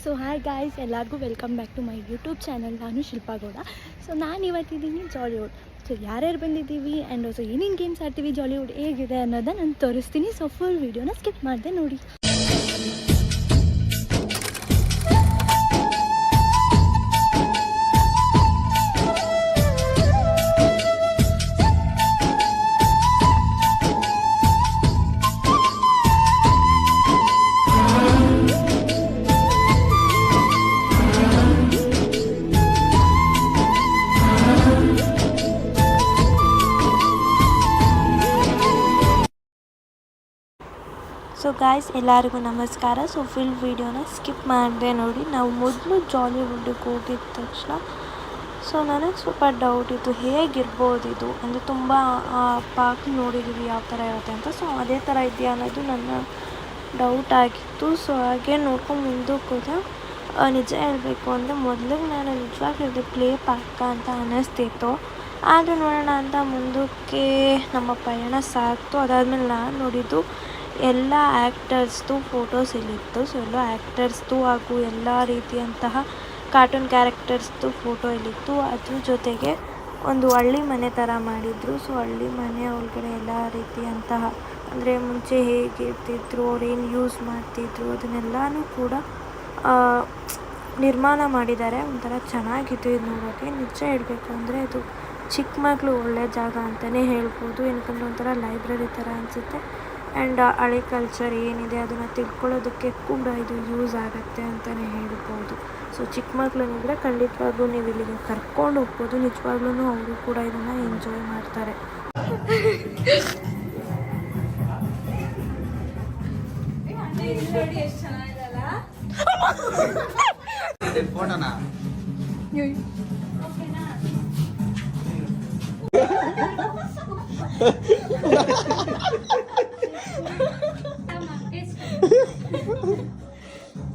So hi guys, ಎಲ್ಲರಿಗೂ welcome back to my YouTube channel. ನಾನು Shilpa Gowda. So ನಾನು ಇವತ್ತಿದ್ದೀನಿ Jollywood. So ಯಾರ್ಯಾರು ಬಂದಿದ್ದೀವಿ ಆ್ಯಂಡ್ ಸೊ ಏನೇನು ಗೇಮ್ಸ್ ಆಡ್ತೀವಿ, ಜಾಲಿವುಡ್ ಹೇಗಿದೆ ಅನ್ನೋದನ್ನ ನಾನು ತೋರಿಸ್ತೀನಿ. ಸೊ ಫುಲ್ ವೀಡಿಯೋನ ಸ್ಕಿಪ್ ಮಾಡಿದೆ ನೋಡಿ. ಸೊ ಗಾಯ್ಸ್, ಎಲ್ಲರಿಗೂ ನಮಸ್ಕಾರ. ಸೊ ಫುಲ್ ವೀಡಿಯೋನ ಸ್ಕಿಪ್ ಮಾಡಿದೆ ನೋಡಿ. ನಾವು ಮೊದಲು ಜಾಲಿವುಡ್ಗೆ ಹೋಗಿದ ತಕ್ಷಣ ಸೊ ನನಗೆ ಸ್ವಲ್ಪ ಡೌಟ್ ಇತ್ತು, ಹೇಗಿರ್ಬೋದು ಇದು ಅಂದರೆ ತುಂಬ ಪಾರ್ಕ್ ನೋಡಿದ್ದೀವಿ ಯಾವ ಥರ ಇರುತ್ತೆ ಅಂತ. ಸೊ ಅದೇ ಥರ ಇದೆಯಾ ಅನ್ನೋದು ನನ್ನ ಡೌಟ್ ಆಗಿತ್ತು. ಸೊ ಹಾಗೆ ನೋಡ್ಕೊಂಡು ಮುಂದಕ್ಕೆ ಹೋದೆ. ನಿಜ ಹೇಳಬೇಕು ಅಂದರೆ ಮೊದಲಿಗೆ ನಾನು ನಿಜವಾಗ್ಲೂ ಪ್ಲೇ ಪಾರ್ಕ ಅಂತ ಅನ್ನಿಸ್ತಿತ್ತು. ಆದರೆ ನೋಡೋಣ ಅಂತ ಮುಂದಕ್ಕೆ ನಮ್ಮ ಪಯಣ ಸಾಕ್ತು. ಅದಾದಮೇಲೆ ನಾನು ನೋಡಿದ್ದು ಎಲ್ಲ ಆ್ಯಕ್ಟರ್ಸ್ದು ಫೋಟೋಸ್ ಇಲ್ಲಿತ್ತು. ಸೊ ಎಲ್ಲ ಆ್ಯಕ್ಟರ್ಸ್ದು ಹಾಗೂ ಎಲ್ಲ ರೀತಿಯಂತಹ ಕಾರ್ಟೂನ್ ಕ್ಯಾರೆಕ್ಟರ್ಸ್ದು ಫೋಟೋ ಇಲ್ಲಿತ್ತು. ಅದ್ರ ಜೊತೆಗೆ ಒಂದು ಹಳ್ಳಿ ಮನೆ ಥರ ಮಾಡಿದರು. ಸೊ ಹಳ್ಳಿ ಮನೆ ಒಳಗಡೆ ಎಲ್ಲ ರೀತಿಯಂತಹ ಅಂದರೆ ಮುಂಚೆ ಹೇಗಿರ್ತಿದ್ರು, ಅವ್ರೇನು ಯೂಸ್ ಮಾಡ್ತಿದ್ರು ಅದನ್ನೆಲ್ಲನೂ ಕೂಡ ನಿರ್ಮಾಣ ಮಾಡಿದ್ದಾರೆ. ಒಂಥರ ಚೆನ್ನಾಗಿತ್ತು ಇದು ನೋಡೋಕ್ಕೆ. ನಿಜ ಹೇಳಬೇಕು ಅಂದರೆ ಇದು ಚಿಕ್ಕ ಮಕ್ಕಳು ಒಳ್ಳೆಯ ಜಾಗ ಅಂತಲೇ ಹೇಳ್ಬೋದು. ಏನಕ್ಕಂದ್ರೆ ಒಂಥರ ಲೈಬ್ರರಿ ಥರ ಅನಿಸುತ್ತೆ. ಆ್ಯಂಡ್ ಹಳೆ ಕಲ್ಚರ್ ಏನಿದೆ ಅದನ್ನು ತಿಳ್ಕೊಳ್ಳೋದಕ್ಕೆ ಕೂಡ ಇದು ಯೂಸ್ ಆಗುತ್ತೆ ಅಂತಲೇ ಹೇಳ್ಬೋದು. ಸೊ ಚಿಕ್ಕ ಮಕ್ಕಳನ್ನಿದ್ರೆ ಖಂಡಿತವಾಗ್ಲೂ ನೀವು ಇಲ್ಲಿಗೆ ಕರ್ಕೊಂಡು ಹೋಗ್ಬೋದು. ನಿಜವಾಗ್ಲೂ ಅವರು ಕೂಡ ಇದನ್ನು ಎಂಜಾಯ್ ಮಾಡ್ತಾರೆ.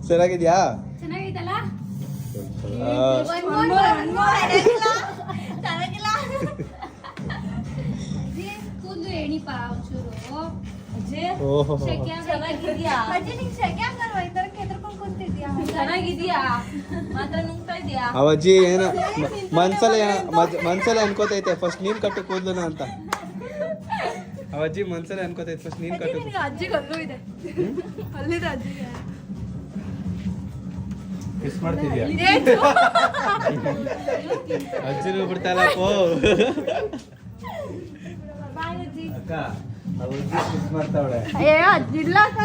ಚೆನ್ನಾಗಿದ್ಯಾ? ಚೆನ್ನಾಗಿದಲ್ಲ? ಕೂದಲು ಎಣಿಪ ಒಂಚೂರು. ಚೆನ್ನಾಗಿದ್ಯಾ? ಮಾತ್ರ ನುಂಗ್ತಾ ಇದ್ಯಾ? ಅವಜ್ಜಿ ಏನ ಮನ್ಸಲ್ಲೇ ಅನ್ಕೋತೈತೆ ಫಸ್ಟ್ ನೀನ್ ಕಟ್ಟು ಕೂದ್ಲುನ ಅಂತ. ಅವಜ್ಜಿ ಮನ್ಸಲ್ಲೇ ಅನ್ಕೋತೈತೆ ಫಸ್ಟ್ ನೀನ್ ಕಟ್ಟು. ಅಜ್ಜಿಗೆ ಅಲ್ಲೂ ಇದೆ, ಅಲ್ಲಿದೆ ಅಜ್ಜಿಗೆ. ಮಿಸ್ ಮಾಡ್ತಿದ್ಯಾ? ಅಜ್ಜಿನೂ ಬಿಡ್ತಾಳಪ್ಪೋ. ಅಕ್ಕ ಅವಜ್ಜಿ ಮಿಸ್ ಮಾಡ್ತಾವಳೆ. ಅಜ್ಜಿಲ್ಲ ಅಕ್ಕ.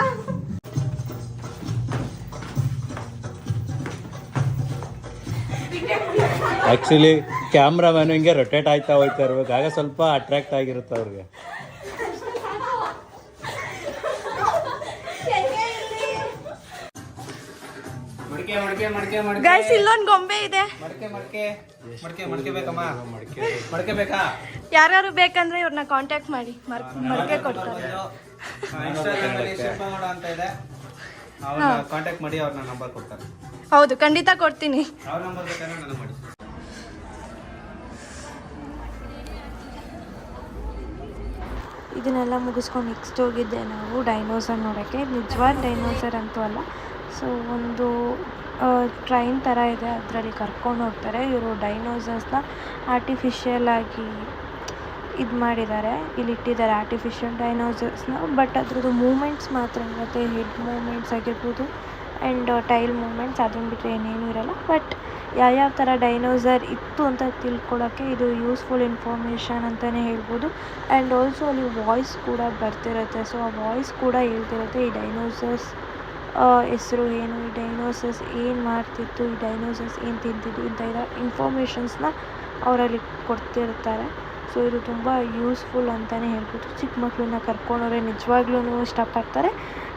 ಆಕ್ಚುಲಿ ಕ್ಯಾಮ್ರಾಮನ್ ಹಿಂಗೆ ರೊಟೇಟ್ ಆಯ್ತಾ ಹೋಯ್ತಾ ಇರ್ಬೇಕು, ಆಗ ಸ್ವಲ್ಪ ಅಟ್ರಾಕ್ಟ್ ಆಗಿರುತ್ತೆ ಅವ್ರಿಗೆ. ಗೈಸ್, ಇಲ್ಲೊಂದು ಗೊಂಬೆ ಇದೆ. ಯಾರು ಬೇಕಂದ್ರೆ ಇವ್ರನ್ನ ಕಾಂಟ್ಯಾಕ್ಟ್ ಮಾಡಿ, ಮಡಕೆ ಕೊಡ್ತಾರೆ. ಕಾಂಟ್ಯಾಕ್ಟ್ ಮಾಡಿ ಅವ್ರನ್ನ ನಂಬರ್ ಕೊಡ್ತಾರೆ. ಹೌದು, ಖಂಡಿತ ಕೊಡ್ತೀನಿ. ಅವ್ರ ನಂಬರ್ ಬೇಕಾದ್ರೆ ನನಗೆ ಮಾಡಿ. ಇದನ್ನೆಲ್ಲ ಮುಗಿಸ್ಕೊಂಡು ನೆಕ್ಸ್ಟ್ ಹೋಗಿದ್ದೆ ನಾವು ಡೈನೋಸರ್ ನೋಡೋಕ್ಕೆ. ನಿಜವಾದ ಡೈನೋಸರ್ ಅಂತೂ ಅಲ್ಲ. ಸೊ ಒಂದು ಟ್ರೈನ್ ಥರ ಇದೆ, ಅದರಲ್ಲಿ ಕರ್ಕೊಂಡು ಹೋಗ್ತಾರೆ. ಇವರು ಡೈನೋಸರ್ಸ್ನ ಆರ್ಟಿಫಿಷಿಯಲ್ ಆಗಿ ಇದು ಮಾಡಿದ್ದಾರೆ, ಇಲ್ಲಿ ಇಟ್ಟಿದ್ದಾರೆ ಆರ್ಟಿಫಿಷಿಯಲ್ ಡೈನೋಸರ್ಸ್ನ. ಬಟ್ ಅದ್ರದ್ದು ಮೂಮೆಂಟ್ಸ್ ಮಾತ್ರ ಇರುತ್ತೆ, ಹೆಡ್ ಮೂಮೆಂಟ್ಸ್ ಆಗಿರ್ಬೋದು ಆ್ಯಂಡ್ ಟೈಲ್ ಮೂಮೆಂಟ್ಸ್. ಅದನ್ನು ಬಿಟ್ಟರೆ ಏನೇನೂ ಇರೋಲ್ಲ. ಬಟ್ ಯಾವ್ಯಾವ ಥರ ಡೈನೋಸರ್ ಇತ್ತು ಅಂತ ತಿಳ್ಕೊಳ್ಳೋಕ್ಕೆ ಇದು ಯೂಸ್ಫುಲ್ ಇನ್ಫಾರ್ಮೇಷನ್ ಅಂತಲೇ ಹೇಳ್ಬೋದು. ಆ್ಯಂಡ್ ಆಲ್ಸೋ ಅಲ್ಲಿ ವಾಯ್ಸ್ ಕೂಡ ಬರ್ತಿರುತ್ತೆ. ಸೊ ಆ ವಾಯ್ಸ್ ಕೂಡ ಹೇಳ್ತಿರುತ್ತೆ ಈ ಡೈನೋಸರ್ಸ್ ಹೆಸರು ಏನು, ಈ ಡೈನೋಸರ್ಸ್ ಏನು ಮಾಡ್ತಿತ್ತು, ಈ ಡೈನೋಸರ್ಸ್ ಏನು ತಿಂತಿದ್ದು, ಇಂಥ ಇನ್ಫಾರ್ಮೇಷನ್ಸ್ನ ಅವರಲ್ಲಿ ಕೊಡ್ತಿರ್ತಾರೆ. ಸೊ ಇದು ತುಂಬ ಯೂಸ್ಫುಲ್ ಅಂತಲೇ ಹೇಳ್ಬೋದು. ಚಿಕ್ಕ ಮಕ್ಕಳನ್ನ ಕರ್ಕೊಂಡವ್ರೆ ನಿಜವಾಗ್ಲೂ ಇಷ್ಟಪಡ್ತಾರೆ,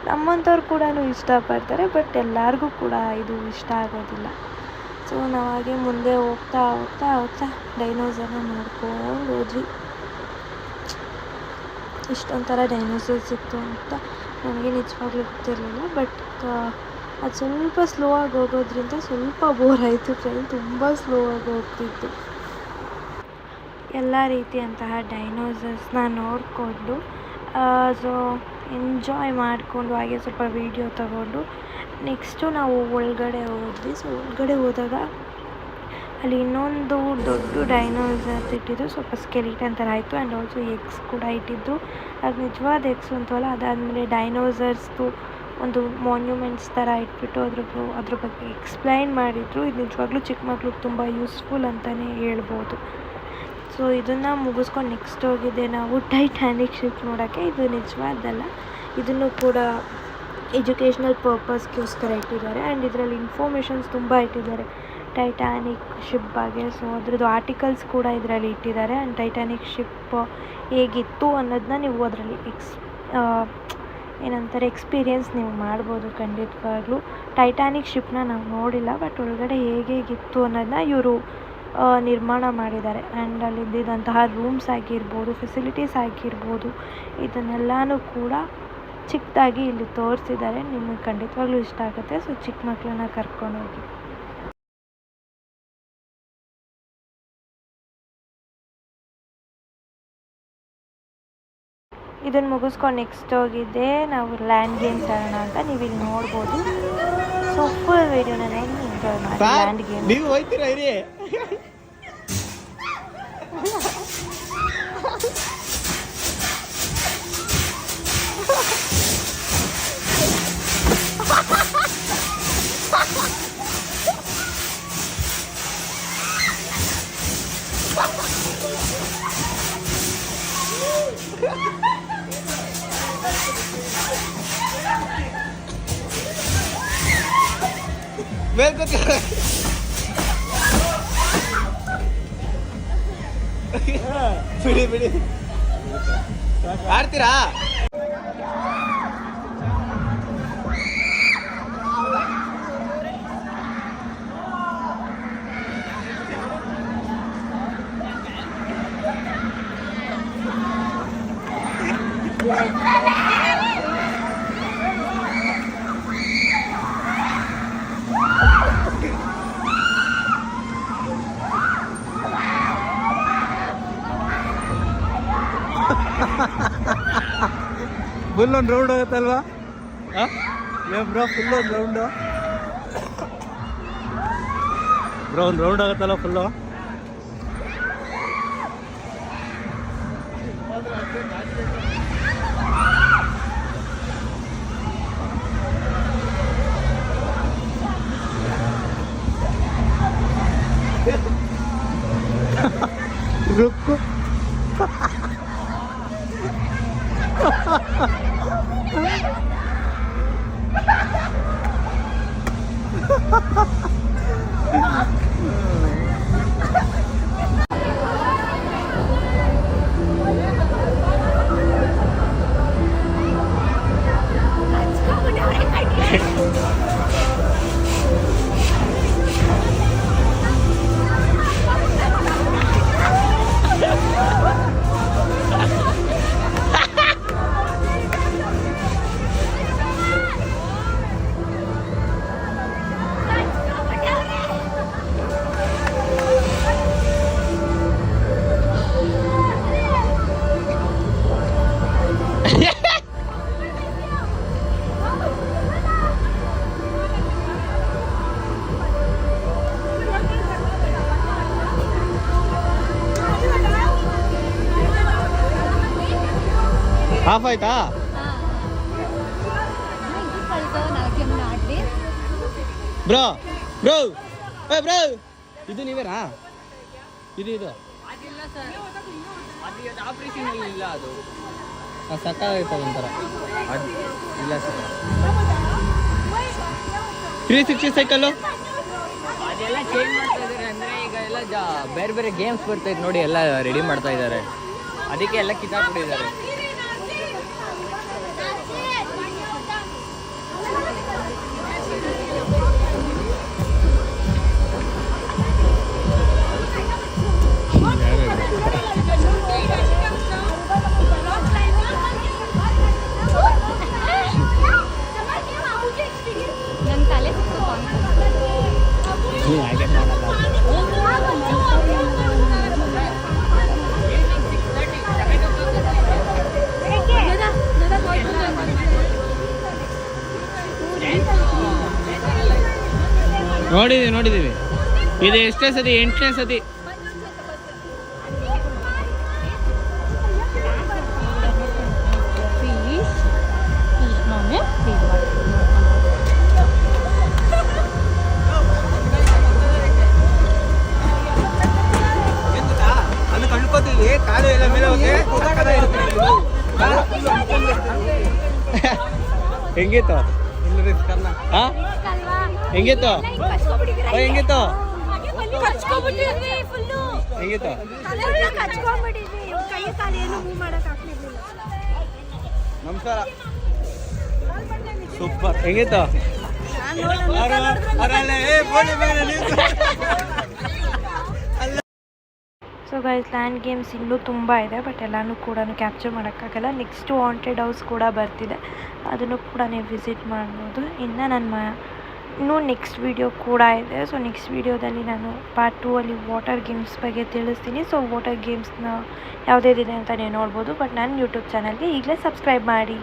ನಮ್ಮಂಥವ್ರು ಕೂಡ ಇಷ್ಟಪಡ್ತಾರೆ. ಬಟ್ ಎಲ್ಲರಿಗೂ ಕೂಡ ಇದು ಇಷ್ಟ ಆಗೋದಿಲ್ಲ. ಸೊ ನಾವು ಹಾಗೆ ಮುಂದೆ ಹೋಗ್ತಾ ಹೋಗ್ತಾ ಹೋಗ್ತಾ ಡೈನೋಸರ್ನ ನೋಡ್ಕೊಂಡು ಹೋದ್ವಿ. ಇಷ್ಟೊಂಥರ ಡೈನೋಸರ್ಸ್ ಇತ್ತು ಅಂತ ನನಗೆ ನಿಜವಾಗ್ಲೂ ಗೊತ್ತಿರಲಿಲ್ಲ. ಬಟ್ ಅದು ಸ್ವಲ್ಪ ಸ್ಲೋ ಆಗಿ ಹೋಗೋದ್ರಿಂದ ಸ್ವಲ್ಪ ಬೋರ್ ಆಯಿತು. ಟ್ರೈನ್ ತುಂಬ ಸ್ಲೋ ಆಗಿ ಹೋಗ್ತಿತ್ತು. ಎಲ್ಲ ರೀತಿಯಂತಹ ಡೈನೋಸರ್ಸ್ನ ನೋಡಿಕೊಂಡು ಸೊ ಎಂಜಾಯ್ ಮಾಡಿಕೊಂಡು ಹಾಗೆ ಸ್ವಲ್ಪ ವೀಡಿಯೋ ತಗೊಂಡು ನೆಕ್ಸ್ಟು ನಾವು ಒಳಗಡೆ ಹೋದ್ವಿ. ಸೊ ಒಳಗಡೆ ಹೋದಾಗ ಅಲ್ಲಿ ಇನ್ನೊಂದು ದೊಡ್ಡ ಡೈನೋಸರ್ಸ್ ಇಟ್ಟಿದ್ದು, ಸ್ವಲ್ಪ ಸ್ಕೆಲಿಟನ್ ಥರ ಆಯಿತು. ಆ್ಯಂಡ್ ಆಲ್ಸೋ ಎಗ್ಸ್ ಕೂಡ ಇಟ್ಟಿದ್ದು. ಅದು ನಿಜವಾದ ಎಗ್ಸ್ ಅಂತವಲ್ಲ, ಅದಾದಮೇಲೆ ಡೈನೋಸರ್ಸ್ದು ಒಂದು ಮಾನ್ಯುಮೆಂಟ್ಸ್ ಥರ ಇಟ್ಬಿಟ್ಟು ಅದ್ರ ಬಗ್ಗೆ ಎಕ್ಸ್ಪ್ಲೈನ್ ಮಾಡಿದರು. ಇದು ನಿಜವಾಗ್ಲೂ ಚಿಕ್ಕ ಮಕ್ಳಿಗೆ ತುಂಬ ಯೂಸ್ಫುಲ್ ಅಂತಲೇ ಹೇಳ್ಬೋದು. ಸೊ ಇದನ್ನು ಮುಗಿಸ್ಕೊಂಡು ನೆಕ್ಸ್ಟ್ ಹೋಗಿದ್ದೆ ನಾವು ಟೈಟಾನಿಕ್ ಶಿಪ್ ನೋಡೋಕ್ಕೆ. ಇದು ನಿಜವಾದಲ್ಲ, ಇದನ್ನು ಕೂಡ ಎಜುಕೇಷ್ನಲ್ ಪರ್ಪಸ್ಗೋಸ್ಕರ ಇಟ್ಟಿದ್ದಾರೆ. ಆ್ಯಂಡ್ ಇದರಲ್ಲಿ ಇನ್ಫಾರ್ಮೇಷನ್ಸ್ ತುಂಬ ಇಟ್ಟಿದ್ದಾರೆ ಟೈಟಾನಿಕ್ ಶಿಪ್ ಬಗ್ಗೆ. ಸೊ ಅದ್ರದ್ದು ಆರ್ಟಿಕಲ್ಸ್ ಕೂಡ ಇದರಲ್ಲಿ ಇಟ್ಟಿದ್ದಾರೆ. ಆ್ಯಂಡ್ ಟೈಟಾನಿಕ್ ಶಿಪ್ ಹೇಗಿತ್ತು ಅನ್ನೋದನ್ನ ನೀವು ಅದರಲ್ಲಿ ಏನಂತಾರೆ ಎಕ್ಸ್ಪೀರಿಯೆನ್ಸ್ ನೀವು ಮಾಡ್ಬೋದು ಖಂಡಿತವಾಗ್ಲೂ. ಟೈಟಾನಿಕ್ ಶಿಪ್ನ ನಾವು ನೋಡಿಲ್ಲ, ಬಟ್ ಒಳಗಡೆ ಹೇಗಿತ್ತು ಅನ್ನೋದನ್ನ ಇವರು ನಿರ್ಮಾಣ ಮಾಡಿದ್ದಾರೆ. ಆ್ಯಂಡ್ ಅಲ್ಲಿದ್ದಂತಹ ರೂಮ್ಸ್ ಆಗಿರ್ಬೋದು, ಫೆಸಿಲಿಟೀಸ್ ಆಗಿರ್ಬೋದು, ಇದನ್ನೆಲ್ಲನೂ ಕೂಡ ಚಿಕ್ಕದಾಗಿ ಇಲ್ಲಿ ತೋರಿಸಿದ್ದಾರೆ. ನಿಮಗೆ ಖಂಡಿತವಾಗ್ಲೂ ಇಷ್ಟ ಆಗುತ್ತೆ. ಸೊ ಚಿಕ್ಕ ಮಕ್ಕಳನ್ನ ಕರ್ಕೊಂಡೋಗಿ. ಇದನ್ನು ಮುಗಿಸ್ಕೊಂಡು ನೆಕ್ಸ್ಟ್ ಹೋಗಿದ್ದೆ ನಾವು ಲ್ಯಾಂಡ್ ಗೇಮ್ಸ್ ಆಡೋಣ ಅಂತ. ನೀವು ಇಲ್ಲಿ ನೋಡ್ಬೋದು. ಸೊ ಫುಲ್ ವೀಡಿಯೋನ ನೋಡಿ ಎಂಜಾಯ್ ಮಾಡಿ ಲ್ಯಾಂಡ್ ಗೇಮ್. ನೀವು ಹೋಗ್ತೀರಾ ಇರಿ. ಬಿಡಿ ಬಿಡಿ, ಆಡ್ತೀರಾ? ಫುಲ್ ಒಂದು ರೌಂಡ್ ಆಗುತ್ತಲ್ವಾ ಬ್ರೋ? ಫುಲ್ ಒಂದು ರೌಂಡು ಬ್ರೋ, ಒಂದು ರೌಂಡ್ ಆಗುತ್ತಲ್ಲ ಫುಲ್ಲು. रुको ಆಫ್ ಆಯ್ತಾ? ಬ್ರೋ ಬ್ರೋ ಬ್ರೋ, ಇದು ನೀವೇನಾ? ಇದು ಆಪರೇಷನ್ ಇಲ್ಲ, ಅದು ಸಕ್ಕಾಗೈತದ ಒಂಥರ. ಇಲ್ಲ ಸರ್, 360 ಸೈಕಲ್ಲು ಅದೆಲ್ಲ ಚೇಂಜ್ ಮಾಡ್ತಾ ಇದ್ದಾರೆ. ಅಂದರೆ ಈಗ ಎಲ್ಲ ಬೇರೆ ಬೇರೆ ಗೇಮ್ಸ್ ಬರ್ತಾಯಿದೆ ನೋಡಿ, ಎಲ್ಲ ರೆಡಿ ಮಾಡ್ತಾ ಇದ್ದಾರೆ. ಅದಕ್ಕೆ ಎಲ್ಲ ಕಿತ್ತಾಕ್ಬಿಟ್ಟಿದ್ದಾರೆ. ನೋಡಿದ್ದೀವಿ ಇದು ಎಷ್ಟೇ ಸತಿ 8ನೇ ಸತಿ. ಹೆಂಗಿತ್ತು ಹೆಂಗಿತ್ತು ಹೆಂಗಿತ್ತು ಹೆಂಗಿತ್ತು ನಮಸ್ಕಾರ ಸೂಪರ್ ಹೆಂಗಿತ್ತು ಸೊ ಗೈಸ್ ಲ್ಯಾಂಡ್ ಗೇಮ್ಸ್ ಇನ್ನೂ ತುಂಬ ಇದೆ, ಬಟ್ ಎಲ್ಲನೂ ಕೂಡ ಕ್ಯಾಪ್ಚರ್ ಮಾಡೋಕ್ಕಾಗಲ್ಲ. ನೆಕ್ಸ್ಟು ವಾಂಟೆಡ್ ಹೌಸ್ ಕೂಡ ಬರ್ತಿದೆ, ಅದನ್ನು ಕೂಡ ನೀವು ವಿಸಿಟ್ ಮಾಡ್ಬೋದು. ಇನ್ನು ಇನ್ನೂ ನೆಕ್ಸ್ಟ್ ವೀಡಿಯೋ ಕೂಡ ಇದೆ. ಸೊ ನೆಕ್ಸ್ಟ್ ವೀಡಿಯೋದಲ್ಲಿ ನಾನು ಪಾರ್ಟ್ 2 ಅಲ್ಲಿ ವಾಟರ್ ಗೇಮ್ಸ್ ಬಗ್ಗೆ ತಿಳಿಸ್ತೀನಿ. ಸೊ ವಾಟರ್ ಗೇಮ್ಸ್ನ ಯಾವುದೇದಿದೆ ಅಂತ ನೀವು ನೋಡ್ಬೋದು. ಬಟ್ ನನ್ನ ಯೂಟ್ಯೂಬ್ ಚಾನಲ್ಗೆ ಈಗಲೇ ಸಬ್ಸ್ಕ್ರೈಬ್ ಮಾಡಿ.